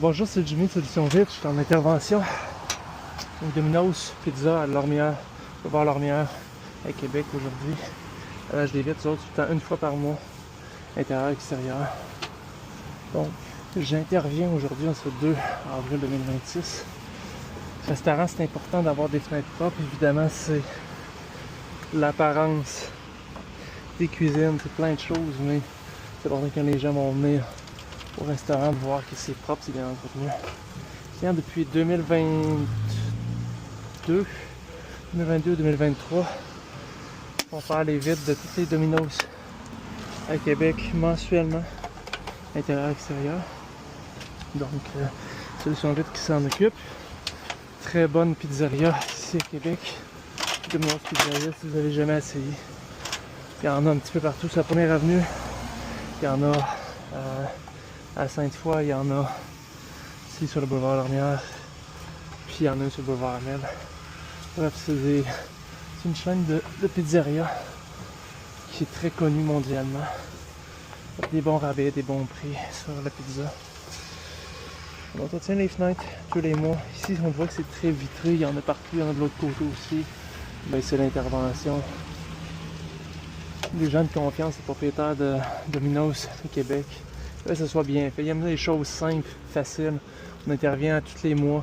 Bonjour, c'est Jimmy de Solutions Vite. Je suis en intervention au Domino's Pizza à Lormière, boulevard Lormière, à Québec aujourd'hui. À l'âge des vitres, tout le temps une fois par mois, intérieur, extérieur. Donc, j'interviens aujourd'hui en ce 2 avril 2026. Restaurant, c'est important d'avoir des fenêtres propres. Évidemment, c'est l'apparence des cuisines, c'est plein de choses, mais c'est important que les gens vont venir au restaurant de voir que c'est propre, c'est bien entretenu. Tiens, depuis 2022-2023, on fait les vides de toutes les Domino's à Québec mensuellement, intérieur, extérieur. Donc, Solutions Vite qui s'en occupe. Très bonne pizzeria ici à Québec. Domino's Pizzeria, si vous n'avez jamais essayé. Il y en a un petit peu partout sur la première avenue. Il y en a à Sainte-Foy, il y en a ici sur le boulevard Lormière, puis il y en a sur le boulevard Amel. Bref, c'est une chaîne de pizzeria qui est très connue mondialement. Des bons rabais, des bons prix sur la pizza. On entretient les fenêtres tous les mois. Ici, on voit que c'est très vitré, il y en a partout, il y en a de l'autre côté aussi. Ben, c'est l'intervention des gens de confiance, les propriétaires de Domino's au Québec. Que ce soit bien fait. Il y a des choses simples, faciles. On intervient tous les mois.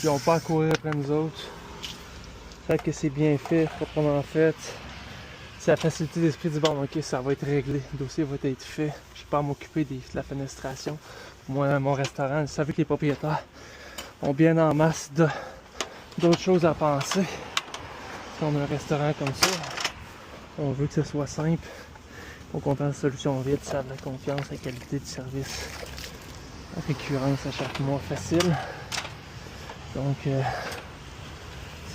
Ils n'ont pas à courir après nous autres. Fait que c'est bien fait, proprement fait. C'est la facilité d'esprit du bon, ok, ça va être réglé. Le dossier va être fait. Je n'ai pas à m'occuper de la fenestration. Moi, mon restaurant, vous savez que les propriétaires ont bien en masse d'autres choses à penser. Si on a un restaurant comme ça, on veut que ce soit simple. Au content de Solutions Vite, ça a de la confiance, la qualité du service, la récurrence à chaque mois facile. Donc,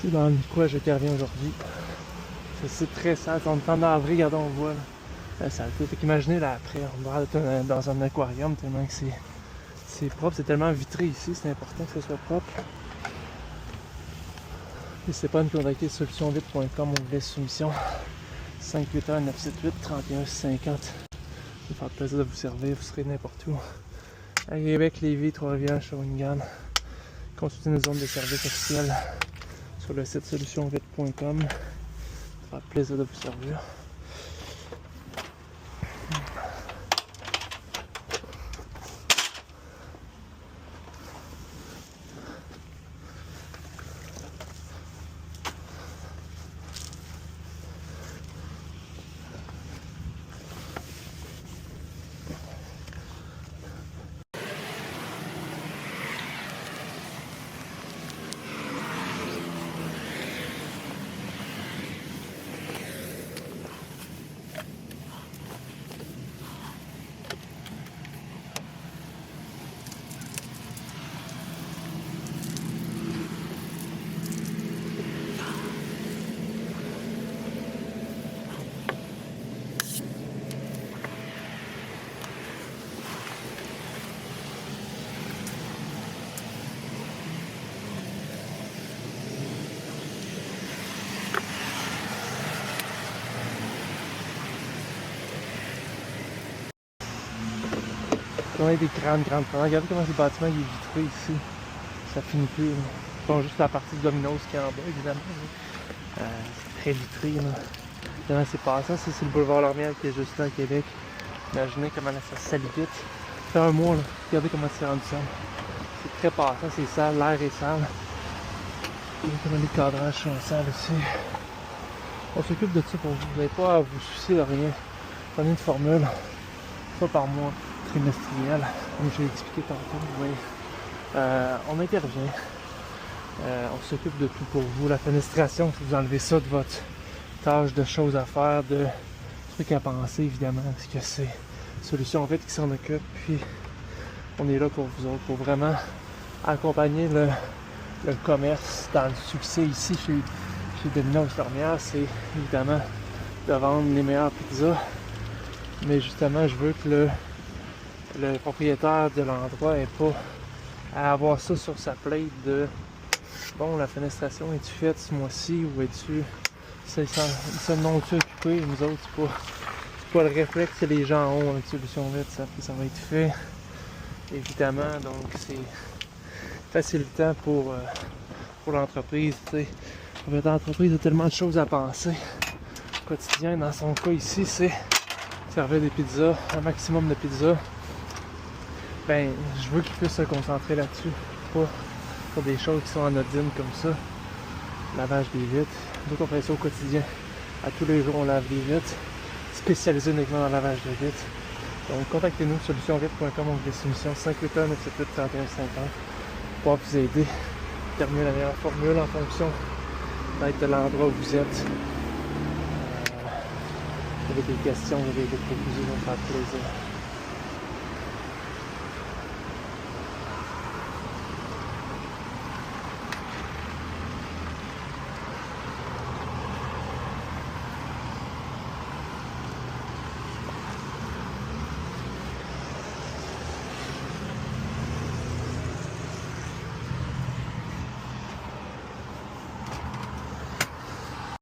c'est dans quoi j'interviens aujourd'hui. C'est très sale, on est en avril, regardez, on voit la saleté. Fait qu'imaginez là après, on va être dans un aquarium tellement que c'est propre, c'est tellement vitré ici, c'est important que ce soit propre. N'hésitez pas à nous contacter solutionvite.com, onglet soumission. 581-978-3150. Ça me fera plaisir de vous servir, vous serez n'importe où. À Québec, Lévis, Trois-Rivières, Shawinigan. Consultez nos zones de service officielles sur le site solutionvite.com. Ça fera plaisir de vous servir. On a des grandes fenêtres. Regardez comment ce bâtiment il est vitré ici. Ça finit plus. Bon, juste la partie de Domino's qui est en bas, évidemment. C'est très vitré. Là. C'est passant. Ça, c'est le boulevard Lormière qui est juste là à Québec. Imaginez comment ça salit vite. Ça fait un mois, là. Regardez comment c'est rendu sale. C'est très passant, c'est sale. L'air est sale. Regardez comment les cadrages sont sales aussi. On s'occupe de ça pour vous. Vous n'avez pas à vous soucier de rien. Prenez une formule. Pas par mois. Trimestriel, comme j'ai expliqué tantôt, vous voyez. On intervient, on s'occupe de tout pour vous. La fenestration, si vous enlevez ça de votre tâche de choses à faire, de trucs à penser, évidemment, parce que c'est Solutions Vite qui s'en occupe. Puis on est là pour vous autres, pour vraiment accompagner le commerce dans le succès ici chez Domino's Lormière. C'est évidemment de vendre les meilleures pizzas, mais justement, je veux que le propriétaire de l'endroit n'ait pas à avoir ça sur sa plate de bon, la fenestration est-tu faite ce mois-ci ou es-tu ça non-tu occupé. Nous autres, c'est pas le réflexe que les gens ont avec Solutions Vite. Ça va être fait évidemment, donc c'est facilitant pour l'entreprise. Le propriétaire d'entreprise a tellement de choses à penser au quotidien. Dans son cas ici, c'est servir des pizzas, un maximum de pizzas. Ben, je veux qu'il puisse se concentrer là-dessus, pas sur des choses qui sont anodines comme ça. Lavage des vitres. Nous, on fait ça au quotidien. À tous les jours, on lave des vitres, spécialisé uniquement dans le lavage de vitres. Donc, contactez-nous, solutionvitre.com, onglet soumission 581 978 3150 pour pouvoir vous aider à déterminer la meilleure formule en fonction d'être de l'endroit où vous êtes. Vous avez des questions, vous avez des propositions, ça me fera plaisir.